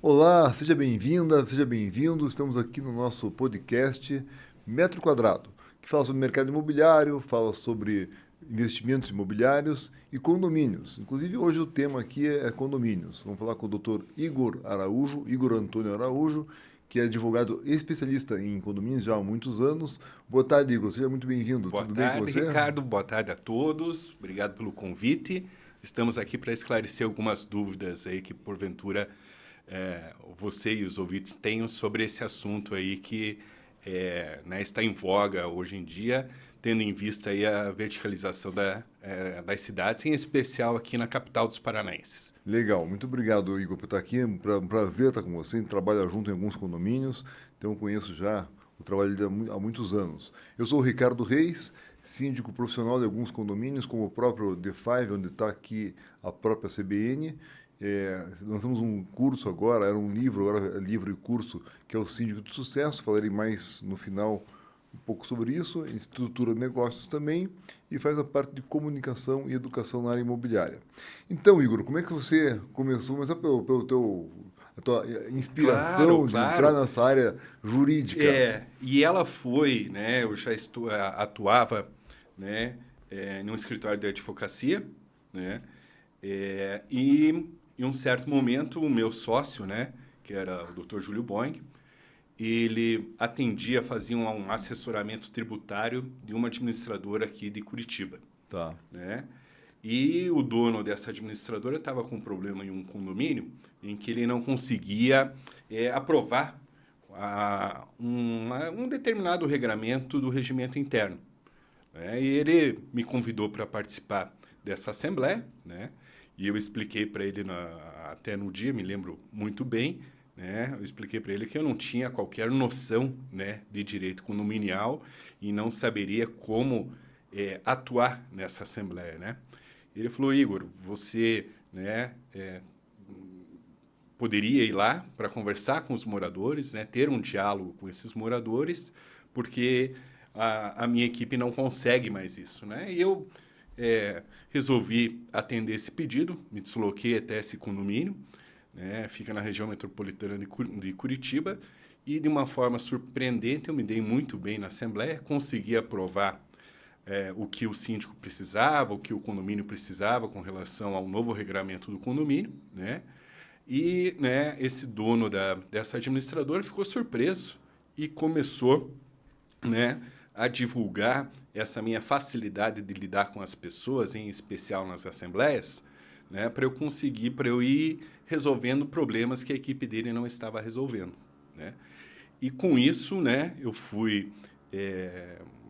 Olá, seja bem-vinda, seja bem-vindo. Estamos aqui no nosso podcast Metro Quadrado, que fala sobre mercado imobiliário, fala sobre investimentos imobiliários e condomínios. Inclusive, hoje o tema aqui é condomínios. Vamos falar com o Dr. Igor Araújo, Igor Antônio Araújo, que é advogado especialista em condomínios já há muitos anos. Boa tarde, Igor. Seja muito bem-vindo. Boa Tudo bem com tarde, você? Ricardo. Boa tarde a todos. Obrigado pelo convite. Estamos aqui para esclarecer algumas dúvidas aí que, porventura, você e os ouvintes tenham sobre esse assunto aí que está em voga hoje em dia, tendo em vista aí a verticalização das cidades, em especial aqui na capital dos paranaenses. Legal, muito obrigado, Igor, por estar aqui. É um prazer estar com você. A gente trabalha junto em alguns condomínios, então eu conheço já o trabalho dele há muitos anos. Eu sou o Ricardo Reis, síndico profissional de alguns condomínios, como o próprio The Five, onde está aqui a própria CBN. Lançamos um curso agora, era um livro, agora é livro e curso, que é o Síndico de Sucesso. Falarei mais no final um pouco sobre isso, estrutura negócios também e faz a parte de comunicação e educação na área imobiliária. Então, Igor, como é que você começou? Começar a tua Claro, inspiração de entrar claro. nessa área jurídica. E ela foi, né? Eu já atuava, né? Em um escritório de advocacia, né? E em um certo momento o meu sócio, né? Que era o Dr. Júlio Boing, ele atendia, fazia um assessoramento tributário de uma administradora aqui de Curitiba, Tá. né? E o dono dessa administradora estava com um problema em um condomínio em que ele não conseguia aprovar um determinado regramento do regimento interno, né? E ele me convidou para participar dessa assembleia, né? E eu expliquei para ele, até no dia, me lembro muito bem, né? Eu expliquei para ele que eu não tinha qualquer noção, né, de direito condominial e não saberia como atuar nessa assembleia, né? Ele falou: Igor, você, né, poderia ir lá para conversar com os moradores, né, ter um diálogo com esses moradores, porque a minha equipe não consegue mais isso, né? E eu resolvi atender esse pedido, me desloquei até esse condomínio, né, fica na região metropolitana de Curitiba, e de uma forma surpreendente eu me dei muito bem na Assembleia, consegui aprovar o que o síndico precisava, o que o condomínio precisava com relação ao novo regramento do condomínio, né? E, né, esse dono dessa administradora ficou surpreso e começou, né, a divulgar essa minha facilidade de lidar com as pessoas, em especial nas assembleias, né, para eu ir resolvendo problemas que a equipe dele não estava resolvendo, né? E com isso, né, eu fui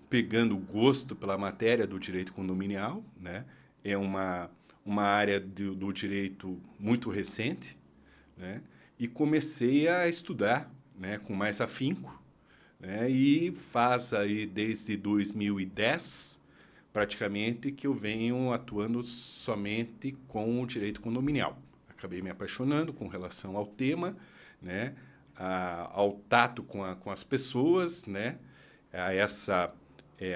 pegando gosto pela matéria do direito condominial, né? É uma área do direito muito recente, né? E comecei a estudar, né, com mais afinco, né? E faz aí desde 2010, praticamente, que eu venho atuando somente com o direito condominial. Acabei me apaixonando com relação ao tema, né? Ao tato com as pessoas, né? A essa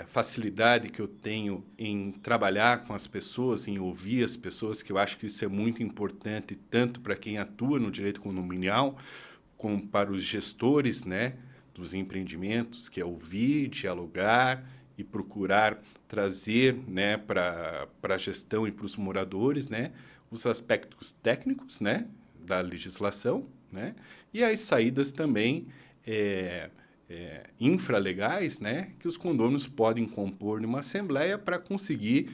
facilidade que eu tenho em trabalhar com as pessoas, em ouvir as pessoas, que eu acho que isso é muito importante, tanto para quem atua no direito condominial, como para os gestores, né, dos empreendimentos, que é ouvir, dialogar e procurar trazer, né, para a gestão e para os moradores, né, os aspectos técnicos, né, da legislação, né, e as saídas também infralegais, né, que os condôminos podem compor numa assembleia para conseguir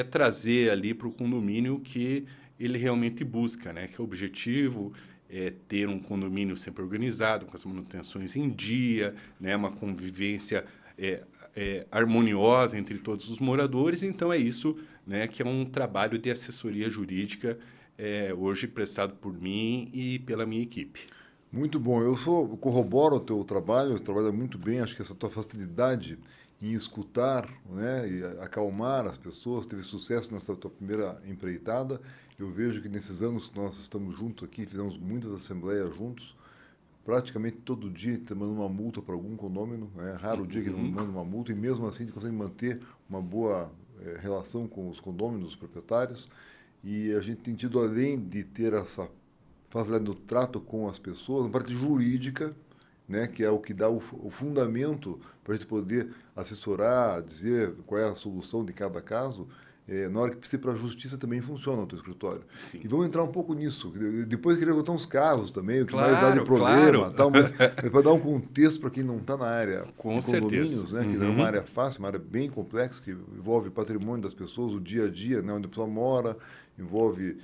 trazer ali para o condomínio o que ele realmente busca, né, que é o objetivo é ter um condomínio sempre organizado, com as manutenções em dia, né, uma convivência harmoniosa entre todos os moradores. Então é isso, né, que é um trabalho de assessoria jurídica hoje prestado por mim e pela minha equipe. Muito bom. Eu corroboro o teu trabalho, trabalha muito bem. Acho que essa tua facilidade em escutar, né, e acalmar as pessoas, teve sucesso nessa tua primeira empreitada. Eu vejo que nesses anos que nós estamos juntos aqui, fizemos muitas assembleias juntos. Praticamente todo dia a gente manda uma multa para algum condomínio, né? É raro o dia que não Uhum. manda uma multa e mesmo assim a gente consegue manter uma boa relação com os condôminos, os proprietários. E a gente tem tido, além de ter essa facilidade no trato com as pessoas, na parte jurídica, né, que é o que dá o fundamento para a gente poder assessorar, dizer qual é a solução de cada caso. Na hora que precisa ir para a justiça também funciona o teu escritório. Sim. E vamos entrar um pouco nisso. Depois eu queria botar uns casos também, o que mais dá de Claro, problema, claro. tal, mas para dar um contexto para quem não está na área Com de condomínios, certeza. né, que não é uma área fácil, uma área bem complexa, que envolve patrimônio das pessoas, o dia a dia, né, onde a pessoa mora, envolve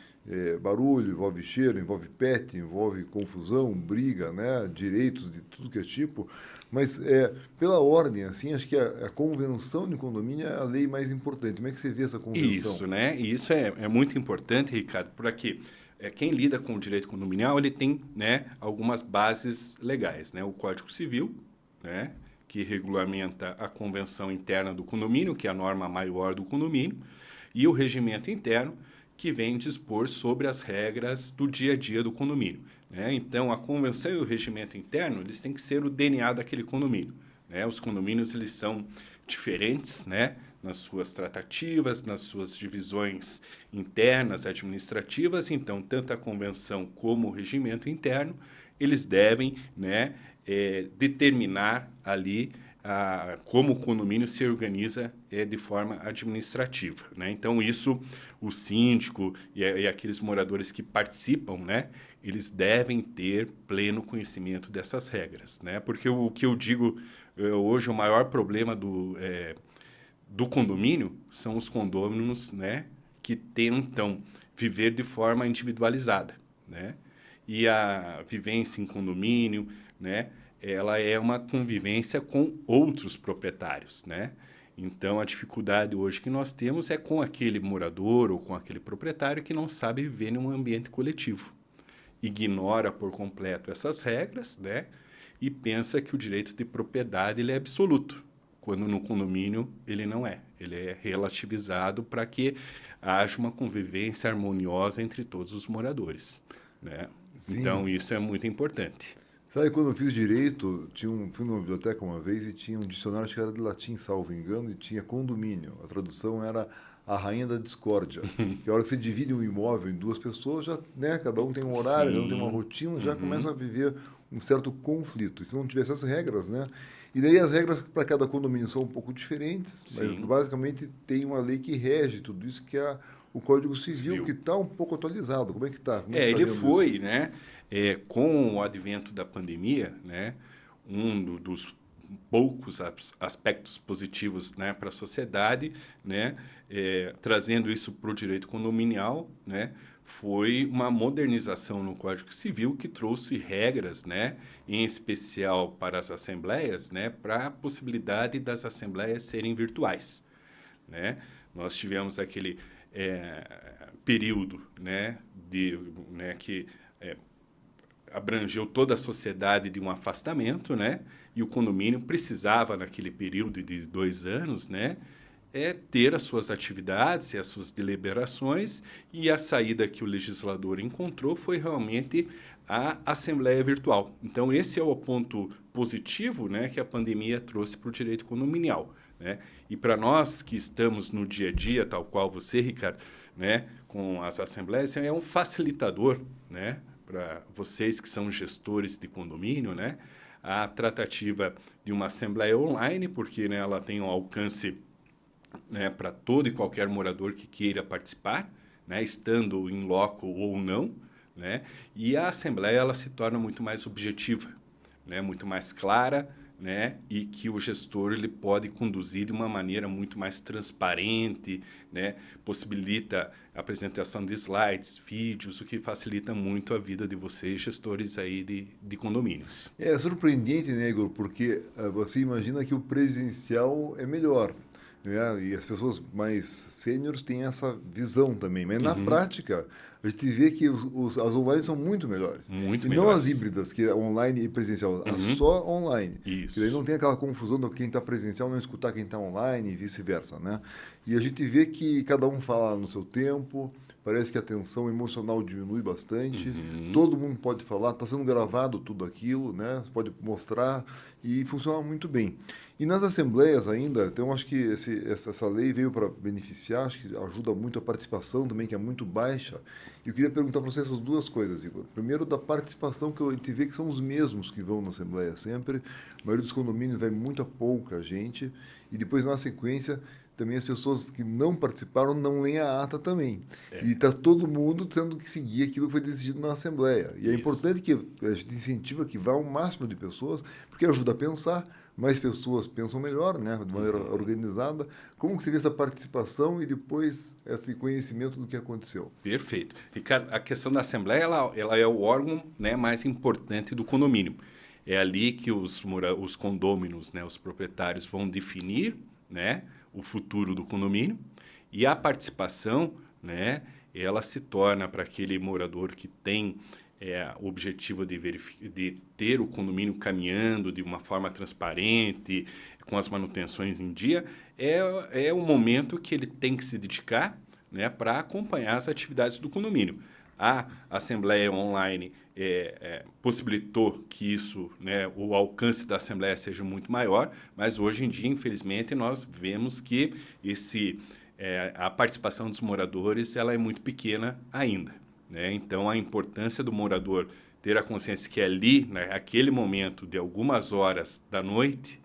barulho, envolve cheiro, envolve pet, envolve confusão, briga, né, direitos de tudo que é tipo. Mas, pela ordem, assim, acho que a convenção de condomínio é a lei mais importante. Como é que você vê essa convenção? Isso, né? E isso é muito importante, Ricardo, porque quem lida com o direito condominial, ele tem, né, algumas bases legais, né? O Código Civil, né, que regulamenta a convenção interna do condomínio, que é a norma maior do condomínio, e o regimento interno, que vem dispor sobre as regras do dia a dia do condomínio, né? Então, a convenção e o regimento interno, eles têm que ser o DNA daquele condomínio, né? Os condomínios, eles são diferentes, né, nas suas tratativas, nas suas divisões internas, administrativas. Então, tanto a convenção como o regimento interno, eles devem, né, determinar ali como o condomínio se organiza de forma administrativa, né? Então, isso, o síndico e aqueles moradores que participam, né, eles devem ter pleno conhecimento dessas regras, né? Porque o que eu digo hoje, o maior problema do condomínio são os condôminos, né, que tentam viver de forma individualizada, né? E a vivência em condomínio, né, ela é uma convivência com outros proprietários, né? Então, a dificuldade hoje que nós temos é com aquele morador ou com aquele proprietário que não sabe viver em um ambiente coletivo. Ignora por completo essas regras, né? E pensa que o direito de propriedade ele é absoluto, quando no condomínio ele não é. Ele é relativizado para que haja uma convivência harmoniosa entre todos os moradores, né? Sim. Então, isso é muito importante. Sabe, quando eu fiz direito, fui numa biblioteca uma vez e tinha um dicionário que era de latim, salvo engano, e tinha condomínio. A tradução era a rainha da discórdia. Que a hora que você divide um imóvel em duas pessoas, já, né, cada um tem um horário, cada um tem uma Sim. rotina, já começa a viver um certo conflito. E se não tivesse as regras, né? E daí as regras para cada condomínio são um pouco diferentes, mas Sim. basicamente tem uma lei que rege tudo isso, que é o Código Civil, Civil. que está um pouco atualizado. Como é que está? Como é que você tá Ele vendo isso? foi, né, com o advento da pandemia, né, dos poucos aspectos positivos, né, para a sociedade, né, trazendo isso para o direito condominial, né, foi uma modernização no Código Civil que trouxe regras, né, em especial para as assembleias, né, para a possibilidade das assembleias serem virtuais, né? Nós tivemos aquele período, né, que abrangeu toda a sociedade de um afastamento, né? E o condomínio precisava, naquele período de 2 anos, né, ter as suas atividades e as suas deliberações, e a saída que o legislador encontrou foi realmente a Assembleia Virtual. Então, esse é o ponto positivo, né, que a pandemia trouxe para o direito condominial, né? E para nós que estamos no dia a dia, tal qual você, Ricardo, né, com as assembleias, é um facilitador, né, para vocês que são gestores de condomínio, né, a tratativa de uma assembleia online, porque, né, ela tem um alcance, né, para todo e qualquer morador que queira participar, né, estando em loco ou não, né, e a assembleia ela se torna muito mais objetiva, né, muito mais clara, né, e que o gestor ele pode conduzir de uma maneira muito mais transparente, né, possibilita a apresentação de slides, vídeos, o que facilita muito a vida de vocês, gestores aí de condomínios. É surpreendente, né, Igor? Porque você imagina que o presencial é melhor, né? E as pessoas mais sêniores têm essa visão também. Mas na Uhum. prática, a gente vê que as online são muito melhores. Muito E não as melhores. híbridas, que é online e presencial, as Uhum. só online. Que daí não Isso. tem aquela confusão de quem está presencial não escutar quem está online e vice-versa, né? E a gente vê que cada um fala no seu tempo, parece que a tensão emocional diminui bastante, Uhum. todo mundo pode falar, está sendo gravado tudo aquilo, né? Você pode mostrar e funciona muito bem. E nas assembleias ainda, então acho que essa lei veio para beneficiar, acho que ajuda muito a participação também, que é muito baixa. E eu queria perguntar para você essas duas coisas, Igor. Primeiro, da participação, que a gente vê que são os mesmos que vão na assembleia sempre, a maioria dos condomínios vai muito a pouca gente, e depois, na sequência, também as pessoas que não participaram não leem a ata também. E está todo mundo tendo que seguir aquilo que foi decidido na Assembleia. E é Isso. importante que a gente incentiva que vá o máximo de pessoas, porque ajuda a pensar, mais pessoas pensam melhor, né, de maneira Uhum. organizada. Como que você vê essa participação e depois esse conhecimento do que aconteceu? Perfeito. Ricardo, a questão da Assembleia, ela é o órgão, né, mais importante do condomínio. É ali que os condôminos, né, os proprietários vão definir, né, o futuro do condomínio, e a participação, né, ela se torna para aquele morador que tem o objetivo de ter o condomínio caminhando de uma forma transparente, com as manutenções em dia, é o momento que ele tem que se dedicar, né, para acompanhar as atividades do condomínio. A Assembleia Online possibilitou que isso, né, o alcance da Assembleia seja muito maior, mas hoje em dia, infelizmente, nós vemos que a participação dos moradores ela é muito pequena ainda. Né? Então, a importância do morador ter a consciência que ali, né, aquele momento de algumas horas da noite,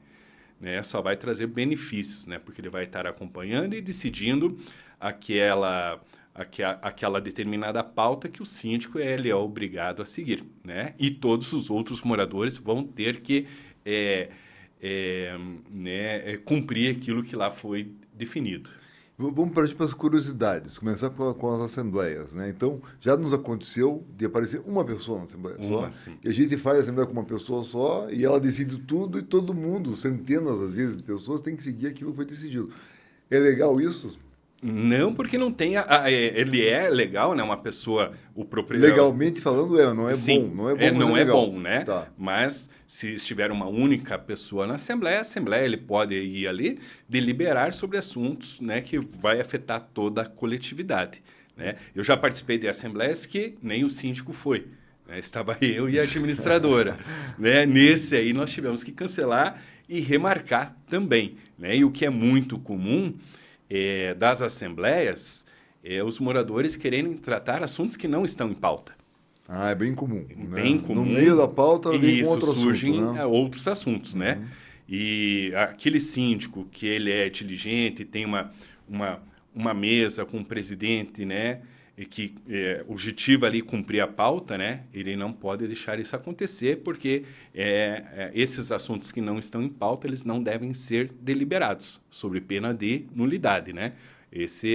né, só vai trazer benefícios, né, porque ele vai estar acompanhando e decidindo aquela determinada pauta que o síndico ele é obrigado a seguir, né? E todos os outros moradores vão ter que cumprir aquilo que lá foi definido. Vamos partir para as curiosidades, começar com as assembleias, né? Então, já nos aconteceu de aparecer uma pessoa na assembleia Uma, só, sim. e a gente faz a assembleia com uma pessoa só, e ela decide tudo, e todo mundo, centenas às vezes de pessoas, tem que seguir aquilo que foi decidido. É legal isso? Não, porque não tem ele é legal, né? Uma pessoa, o proprietário. Legalmente falando, Sim, não é bom, mas é não é legal. bom, né? Tá. Mas se estiver uma única pessoa na Assembleia, a Assembleia ele pode ir ali deliberar sobre assuntos, né, que vai afetar toda a coletividade, né? Eu já participei de assembleias que nem o síndico foi, né? Estava eu e a administradora, né? Nesse aí nós tivemos que cancelar e remarcar também, né? E o que é muito comum das assembleias é os moradores quererem tratar assuntos que não estão em pauta. Ah, é bem comum, Bem né? No meio comum, da pauta vem e com isso outro assunto, surgem né? outros assuntos, né? Uhum. E aquele síndico que ele é diligente, tem uma, uma mesa com o presidente, né? E que o objetivo ali cumprir a pauta, né? Ele não pode deixar isso acontecer, porque esses assuntos que não estão em pauta, eles não devem ser deliberados, sob pena de nulidade, né?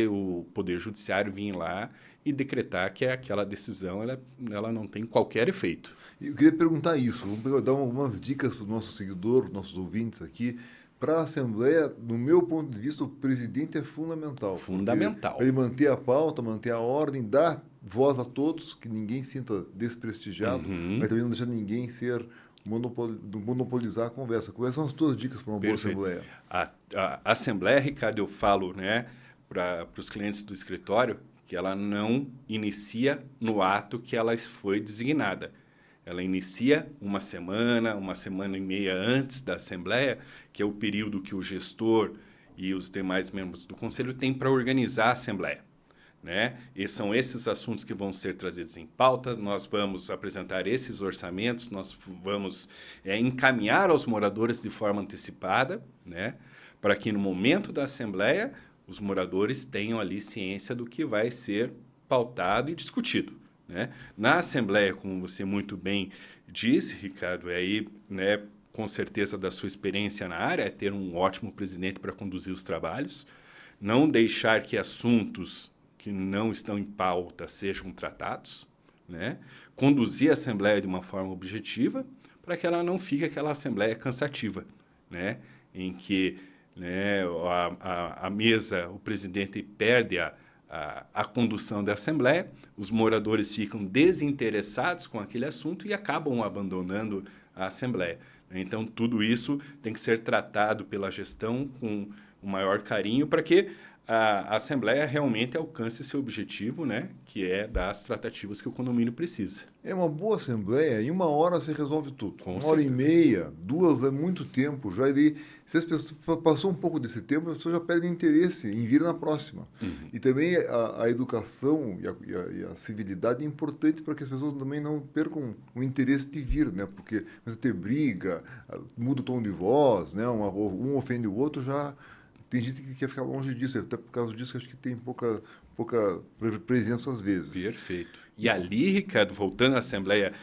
O Poder Judiciário vir lá e decretar que aquela decisão ela não tem qualquer efeito. Eu queria perguntar isso, dar algumas dicas para o nosso seguidor, nossos ouvintes aqui. Para a Assembleia, no meu ponto de vista, o presidente é fundamental, porque para Fundamental. ele manter a pauta, manter a ordem, dar voz a todos, que ninguém sinta desprestigiado, mas Uhum, também não deixar ninguém ser monopolizar a conversa. Quais são as tuas dicas para uma boa perfeito. Assembleia? A Assembleia, Ricardo, eu falo, né, para os clientes do escritório que ela não inicia no ato que ela foi designada. Ela inicia uma semana e meia antes da Assembleia, que é o período que o gestor e os demais membros do conselho têm para organizar a Assembleia. Né? E são esses assuntos que vão ser trazidos em pauta. Nós vamos apresentar esses orçamentos, nós vamos encaminhar aos moradores de forma antecipada, né? Para que no momento da Assembleia os moradores tenham ali ciência do que vai ser pautado e discutido. Né? Na Assembleia, como você muito bem disse, Ricardo, aí, né, com certeza da sua experiência na área, é ter um ótimo presidente para conduzir os trabalhos, não deixar que assuntos que não estão em pauta sejam tratados, né? Conduzir a Assembleia de uma forma objetiva para que ela não fique aquela Assembleia cansativa, né? Em que, né, a mesa, o presidente perde a condução da Assembleia, os moradores ficam desinteressados com aquele assunto e acabam abandonando a Assembleia. Então, tudo isso tem que ser tratado pela gestão com o maior carinho para que a Assembleia realmente alcance seu objetivo, né? Que é das tratativas que o condomínio precisa. É uma boa assembleia, em 1 hora você resolve tudo. Com 1 hora e meia, 2 é muito tempo. Já daí, se as pessoas passou um pouco desse tempo, as pessoas já perdem interesse em vir na próxima. E também a educação e a civilidade é importante para que as pessoas também não percam o interesse de vir, né? Porque você ter briga, muda o tom de voz, né? Um ofende o outro, já tem gente que quer ficar longe disso. Até por causa disso, eu acho que tem pouca presença às vezes. Perfeito. E ali, Ricardo, voltando à Assembleia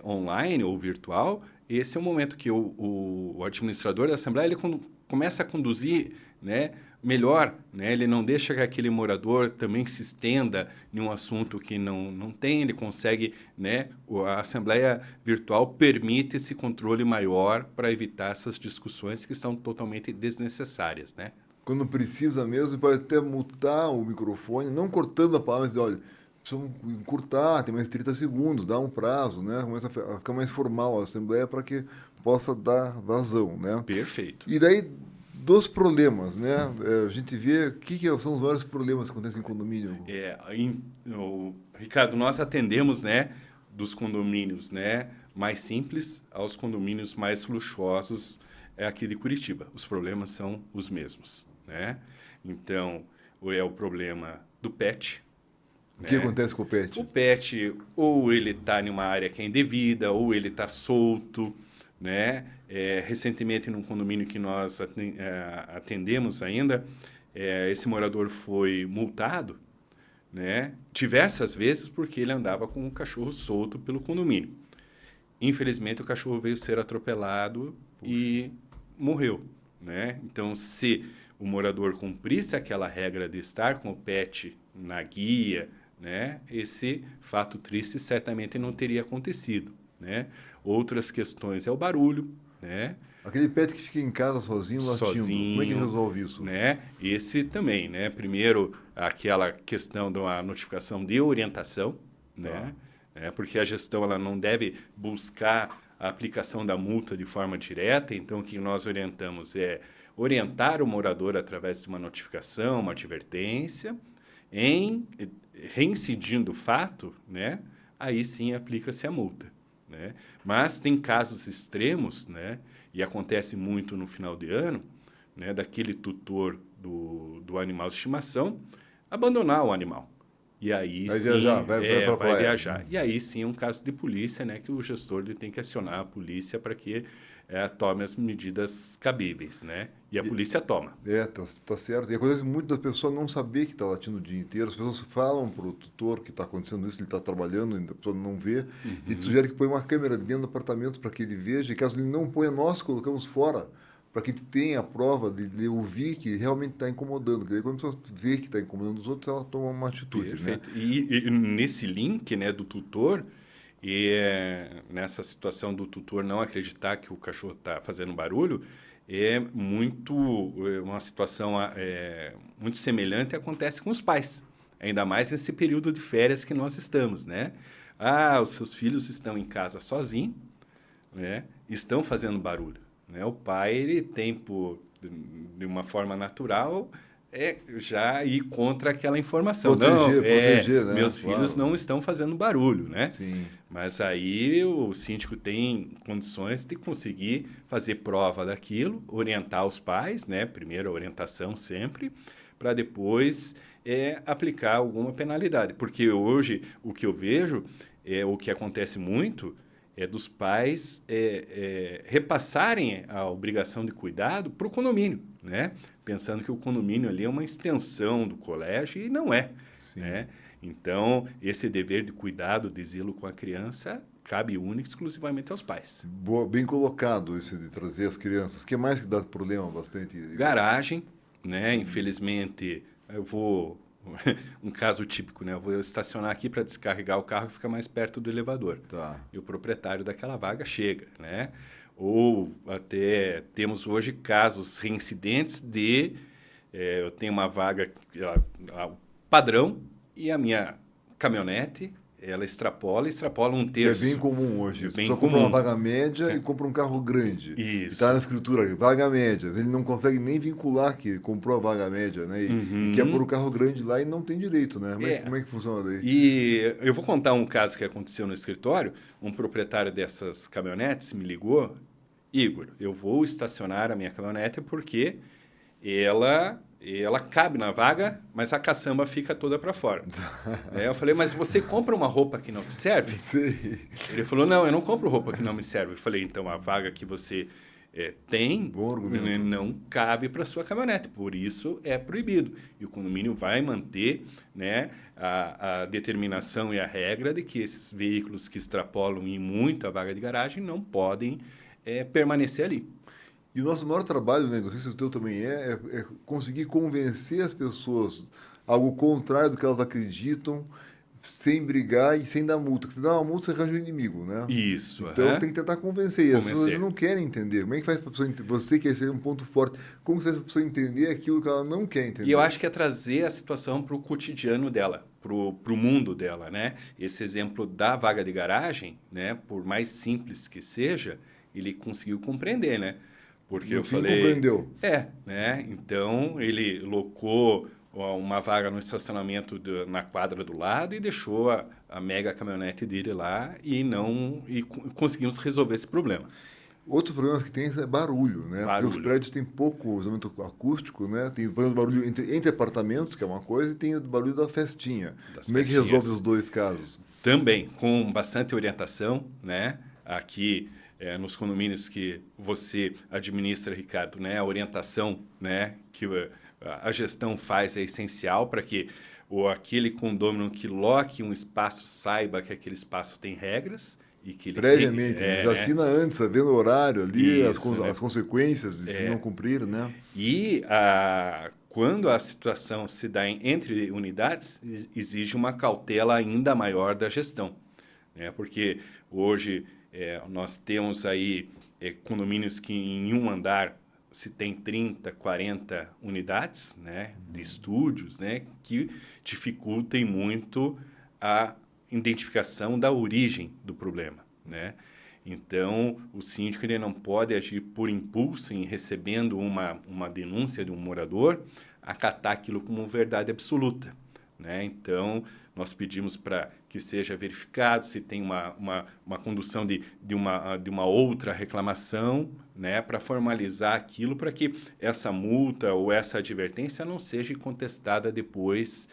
online ou virtual, esse é o momento que o administrador da Assembleia ele começa a conduzir, né, melhor, né? Ele não deixa que aquele morador também se estenda em um assunto que não tem, ele consegue, né? A Assembleia virtual permite esse controle maior para evitar essas discussões que são totalmente desnecessárias, né? Quando precisa mesmo, pode até mutar o microfone, não cortando a palavra, mas dizer, olha, precisamos encurtar, tem mais 30 segundos, dá um prazo, né? Começa a ficar mais formal a Assembleia para que possa dar vazão, né? Perfeito. E daí, dos problemas, né? A gente vê o que são os vários problemas que acontecem em condomínio. Ricardo, nós atendemos, né, dos condomínios, né, mais simples aos condomínios mais luxuosos aqui de Curitiba. Os problemas são os mesmos, né? Então, é o problema do pet. O que acontece com o pet? O pet, ou ele está em uma área que é indevida, ou ele está solto, né? Recentemente, num condomínio que nós atendemos ainda, esse morador foi multado, né? Diversas vezes porque ele andava com um cachorro solto pelo condomínio. Infelizmente, o cachorro veio ser atropelado e morreu, né? Então, se o morador cumprisse aquela regra de estar com o pet na guia, né, esse fato triste certamente não teria acontecido, né? Outras questões é o barulho, né? Aquele pet que fica em casa sozinho, latindo, como é que resolve isso? Né? Esse também, né? Primeiro, aquela questão da notificação de orientação, né? Porque a gestão ela não deve buscar a aplicação da multa de forma direta, então o que nós orientamos é orientar o morador através de uma notificação, uma advertência, em reincidindo o fato, né? Aí sim aplica-se a multa, né? Mas tem casos extremos, né? E acontece muito no final de ano, né? Daquele tutor do animal de estimação abandonar o animal. E aí Vai sim, viajar, vai viajar. E aí sim é um caso de polícia, né? Que o gestor ele tem que acionar a polícia para que tome as medidas cabíveis, né? E a polícia toma. Tá certo. E acontece muito da pessoa não saber que está latindo o dia inteiro. As pessoas falam para o tutor que está acontecendo isso, ele está trabalhando, a pessoa não vê. E sugere que põe uma câmera dentro do apartamento para que ele veja. E caso ele não ponha, nós colocamos fora para que tenha a prova de ouvir que realmente está incomodando. Porque daí, quando a pessoa vê que está incomodando os outros, ela toma uma atitude. Perfeito. Né? E nesse link, né, do tutor, nessa situação do tutor não acreditar que o cachorro está fazendo barulho, uma situação muito semelhante acontece com os pais. Ainda mais nesse período de férias que nós estamos, né? Os seus filhos estão em casa sozinhos, né? Estão fazendo barulho. Né? O pai ele tem, de uma forma natural, já ir contra aquela informação. Proteger, né? Meus filhos não estão fazendo barulho, né? Sim. Mas aí o síndico tem condições de conseguir fazer prova daquilo, orientar os pais, né? Primeiro a orientação sempre, para depois aplicar alguma penalidade. Porque hoje o que eu vejo, o que acontece muito, dos pais repassarem a obrigação de cuidado para o condomínio, né? Pensando que o condomínio ali é uma extensão do colégio e não é. Né? Então, esse dever de cuidado, de zelo com a criança, cabe única e exclusivamente aos pais. Boa, bem colocado esse de trazer as crianças. O que mais que dá problema bastante? Garagem, né? Infelizmente, um caso típico, né? Eu vou estacionar aqui para descarregar o carro e ficar mais perto do elevador. Tá. E o proprietário daquela vaga chega, né? Ou até temos hoje casos reincidentes eu tenho uma vaga padrão e a minha caminhonete ela extrapola um Que é terço. bem comum hoje. É A bem pessoa compra uma comum. vaga média e compra um carro grande. E Isso. está na escritura, vaga média. Ele não consegue nem vincular que comprou a vaga média, né? E quer pôr o Uhum. carro grande lá e não tem direito, né? É. Como é que funciona daí? E eu vou contar um caso que aconteceu no escritório. Um proprietário dessas caminhonetes me ligou. Igor, eu vou estacionar a minha caminhonete porque ela cabe na vaga, mas a caçamba fica toda para fora. Né? Eu falei, mas você compra uma roupa que não te serve? Sei. Ele falou, não, eu não compro roupa que não me serve. Eu falei, então a vaga que você tem Bom né, argumento. não cabe para sua caminhonete, por isso é proibido. E o condomínio vai manter, né, a determinação e a regra de que esses veículos que extrapolam em muito a vaga de garagem não podem permanecer ali. E o nosso maior trabalho, né, não sei se o teu também é conseguir convencer as pessoas algo contrário do que elas acreditam, sem brigar e sem dar multa. Porque se dá uma multa, você arranja um inimigo, né? Isso, Então, tem que tentar convencer. E as pessoas às vezes convencer. não querem entender. Como é que faz para a pessoa entender? Você quer ser um ponto forte. Como que faz para a pessoa entender aquilo que ela não quer E eu entender? acho que é trazer a situação para o cotidiano dela, para o mundo dela, né? Esse exemplo da vaga de garagem, né? Por mais simples que seja, ele conseguiu compreender, né? Porque No eu fim, falei, compreendeu. né? Então ele locou uma vaga no estacionamento na quadra do lado e deixou a mega caminhonete dele lá e conseguimos resolver esse problema. Outro problema que tem é barulho, né? Porque os Barulho prédios têm pouco isolamento acústico, né? Tem por exemplo, barulho entre apartamentos, que é uma coisa, e tem o barulho da festinha. das Como é que resolve os festinhas. dois casos? Também com bastante orientação, né? Aqui nos condomínios que você administra, Ricardo, né? A orientação, né? Que a gestão faz é essencial para que aquele condômino que loque um espaço saiba que aquele espaço tem regras e que ele tem, Previamente, né? Já né? assina antes, vendo o horário ali, Isso, né? as consequências de se não cumprir, né? E quando a situação se dá entre unidades, exige uma cautela ainda maior da gestão, né? Porque hoje nós temos aí condomínios que em um andar se tem 30, 40 unidades, né, de estúdios, né, que dificultem muito a identificação da origem do problema, né? Então, o síndico ele não pode agir por impulso em recebendo uma denúncia de um morador, acatar aquilo como verdade absoluta, né? Então, nós pedimos para que seja verificado se tem uma condução de uma outra reclamação, né? Para formalizar aquilo, para que essa multa ou essa advertência não seja contestada depois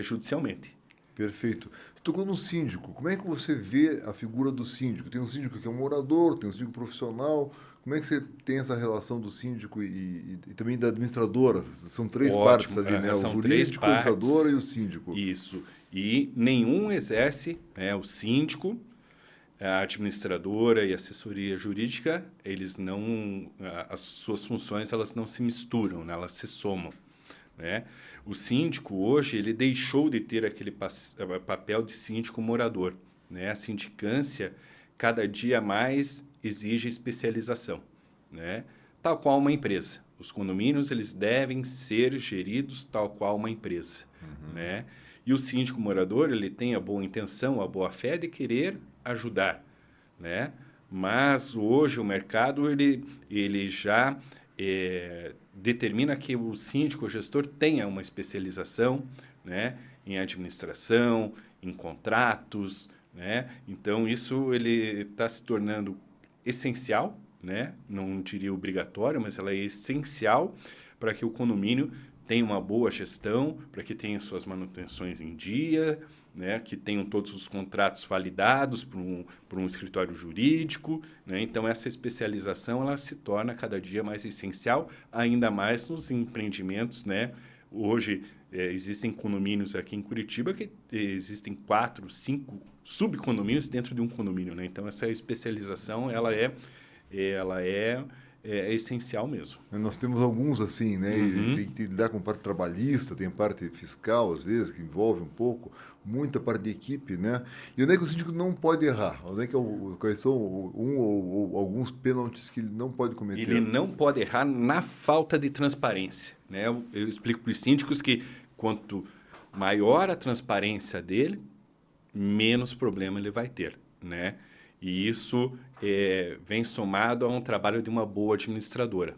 judicialmente. Perfeito. Você tocou no síndico. Como é que você vê a figura do síndico? Tem um síndico que é um morador, tem um síndico profissional. Como é que você tem essa relação do síndico e também da administradora? São três partes Ótimo, ali, né? O são três jurídico, a partes. administradora e o síndico. Isso. E nenhum exerce, né, o síndico, a administradora e a assessoria jurídica, eles não, as suas funções elas não se misturam, né, elas se somam, né? O síndico hoje ele deixou de ter aquele papel de síndico morador, né? A sindicância cada dia mais exige especialização, né? Tal qual uma empresa. Os condomínios eles devem ser geridos tal qual uma empresa, né? E o síndico morador ele tem a boa intenção, a boa fé de querer ajudar, né? Mas hoje o mercado ele já determina que o síndico, o gestor, tenha uma especialização, né, em administração, em contratos, né? Então isso ele está se tornando essencial, né? Não diria obrigatório, mas ela é essencial para que o condomínio tenha uma boa gestão, para que tenha suas manutenções em dia, né, que tenham todos os contratos validados por um escritório jurídico, né? Então essa especialização ela se torna cada dia mais essencial, ainda mais nos empreendimentos, né? Hoje existem condomínios aqui em Curitiba que existem 4, 5 subcondomínios dentro de um condomínio, né? Então essa especialização ela é essencial mesmo. Nós temos alguns assim, né? E Uhum. tem que lidar com parte trabalhista, tem parte fiscal, às vezes, que envolve um pouco, muita parte de equipe, né? E onde é que o síndico não pode errar? Onde é que quais são ou alguns pênaltis que ele não pode Ele cometer? não pode errar na falta de transparência, né? Eu explico para os síndicos que quanto maior a transparência dele, menos problema ele vai ter, né? E isso vem somado a um trabalho de uma boa administradora,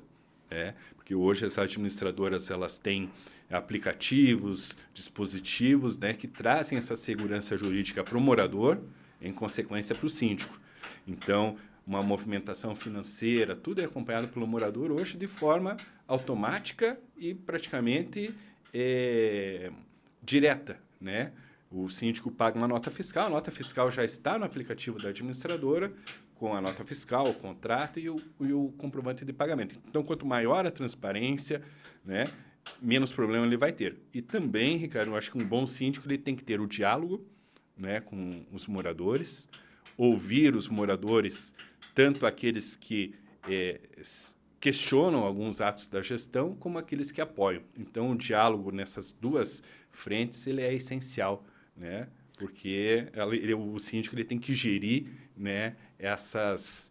né? Porque hoje as administradoras elas têm aplicativos, dispositivos, né, que trazem essa segurança jurídica para o morador, em consequência para o síndico. Então, uma movimentação financeira, tudo é acompanhado pelo morador hoje de forma automática e praticamente direta, né? O síndico paga uma nota fiscal, a nota fiscal já está no aplicativo da administradora, com a nota fiscal, o contrato e o comprovante de pagamento. Então, quanto maior a transparência, né, menos problema ele vai ter. E também, Ricardo, eu acho que um bom síndico ele tem que ter o diálogo, né, com os moradores, ouvir os moradores, tanto aqueles que questionam alguns atos da gestão, como aqueles que apoiam. Então, o diálogo nessas duas frentes ele é essencial, né? Porque o síndico ele tem que gerir, né, essas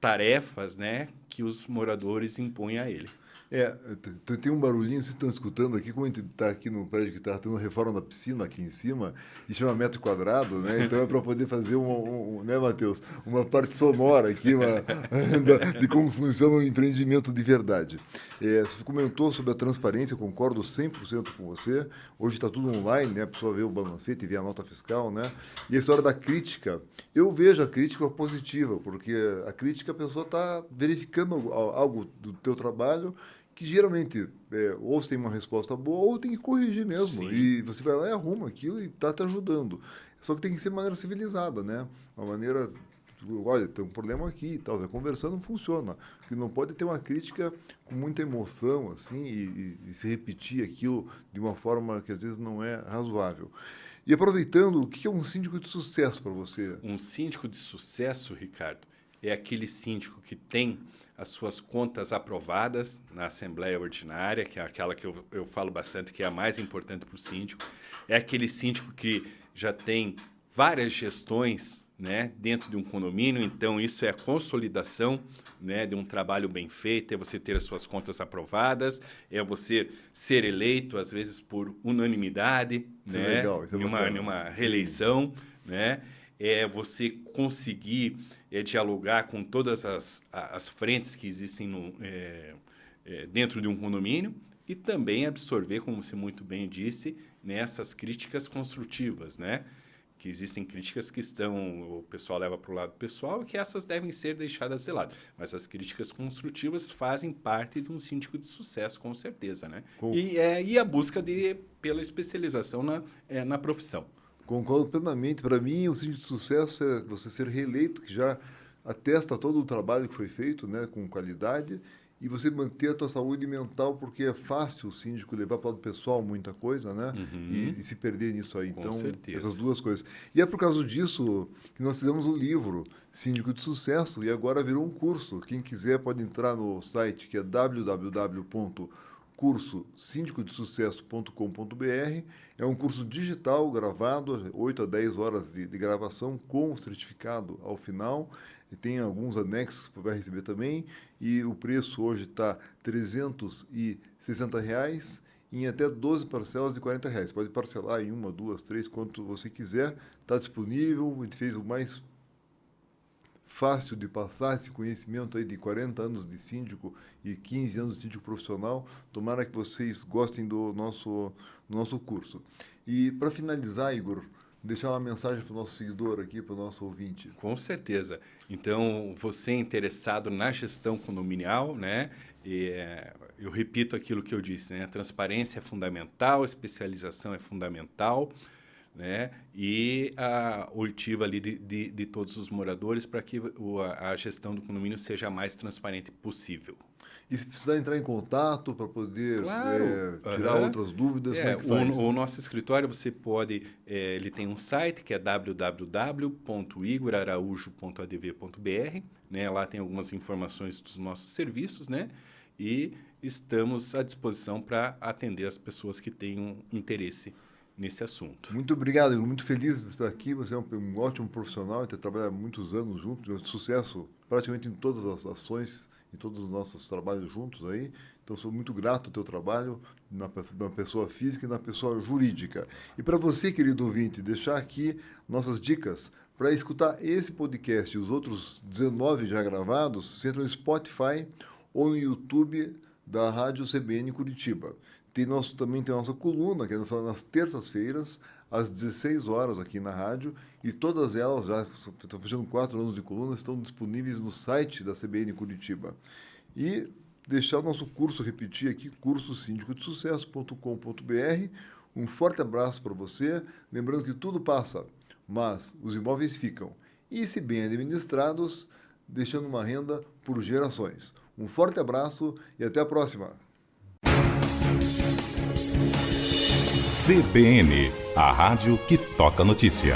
tarefas, né, que os moradores impõem a ele. Tem um barulhinho, vocês estão escutando aqui, como a gente está aqui no prédio que está tendo reforma da piscina aqui em cima, e chama metro quadrado, né? Então é para poder fazer né, Matheus? Uma parte sonora aqui, de como funciona um empreendimento de verdade. Você comentou sobre a transparência, concordo 100% com você. Hoje está tudo online, né? A pessoa vê o balancete, vê a nota fiscal, né? E a história da crítica, eu vejo a crítica positiva, porque a crítica a pessoa está verificando algo do teu trabalho que geralmente ou você tem uma resposta boa ou tem que corrigir mesmo. Sim. E você vai lá e arruma aquilo e está te ajudando. Só que tem que ser de maneira civilizada, né? Uma maneira, olha, tem um problema aqui e tal. Conversando funciona. Porque não pode ter uma crítica com muita emoção, assim, e se repetir aquilo de uma forma que às vezes não é razoável. E aproveitando, o que é um síndico de sucesso para você? Um síndico de sucesso, Ricardo, é aquele síndico que tem as suas contas aprovadas na Assembleia Ordinária, que é aquela que eu falo bastante, que é a mais importante para o síndico. É aquele síndico que já tem várias gestões, né, dentro de um condomínio, então isso é a consolidação, né, de um trabalho bem feito, é você ter as suas contas aprovadas, é você ser eleito, às vezes, por unanimidade, Isso né, é legal, isso é bacana. numa reeleição, né, é você conseguir dialogar com todas as frentes que existem dentro de um condomínio e também absorver, como você muito bem disse, nessas críticas construtivas, né? Que existem críticas que o pessoal leva para o lado pessoal e que essas devem ser deixadas de lado. Mas as críticas construtivas fazem parte de um síndico de sucesso, com certeza, né? E a busca pela especialização na profissão. Concordo plenamente. Para mim, o síndico de sucesso é você ser reeleito, que já atesta todo o trabalho que foi feito, né, com qualidade, e você manter a tua saúde mental, porque é fácil o síndico levar para o lado pessoal muita coisa, né, e se perder nisso aí. Com Então, certeza. essas duas coisas. E é por causa disso que nós fizemos o livro Síndico de Sucesso, e agora virou um curso. Quem quiser pode entrar no site, que é www.curso síndicodesucesso.com.br. É um curso digital gravado, 8 a 10 horas de gravação com certificado ao final. E tem alguns anexos que você vai receber também. E o preço hoje está R$ 360 em até 12 parcelas de R$ 40. Pode parcelar em 1, 2, 3, quanto você quiser. Está disponível. A gente fez o mais fácil de passar esse conhecimento aí de 40 anos de síndico e 15 anos de síndico profissional. Tomara que vocês gostem do nosso curso. E para finalizar, Igor, deixar uma mensagem para o nosso seguidor aqui, para o nosso ouvinte. Com certeza. Então, você é interessado na gestão condominial, né? Eu repito aquilo que eu disse, né? A transparência é fundamental, a especialização é fundamental, né? E a oitiva ali de todos os moradores para que a gestão do condomínio seja a mais transparente possível. E se precisar entrar em contato para poder tirar outras dúvidas, como é que faz? O nosso escritório, você pode... ele tem um site que é www.igoraraújo.adv.br, né? Lá tem algumas informações dos nossos serviços, né? E estamos à disposição para atender as pessoas que tenham interesse nesse assunto. Muito obrigado, Igor. Muito feliz de estar aqui. Você é um ótimo profissional e ter trabalhado muitos anos juntos, sucesso praticamente em todas as ações, em todos os nossos trabalhos juntos aí. Então, sou muito grato ao teu trabalho na pessoa física e na pessoa jurídica. E para você, querido ouvinte, deixar aqui nossas dicas para escutar esse podcast e os outros 19 já gravados, você entra no Spotify ou no YouTube da Rádio CBN Curitiba. Também tem a nossa coluna, que é nas terças-feiras, às 16 horas aqui na rádio, e todas elas, já estão fechando 4 anos de coluna, estão disponíveis no site da CBN Curitiba. E deixar o nosso curso, repetir aqui, cursosindicodesucesso.com.br. Um forte abraço para você, lembrando que tudo passa, mas os imóveis ficam. E, se bem administrados, deixando uma renda por gerações. Um forte abraço e até a próxima. CBN, a rádio que toca notícia.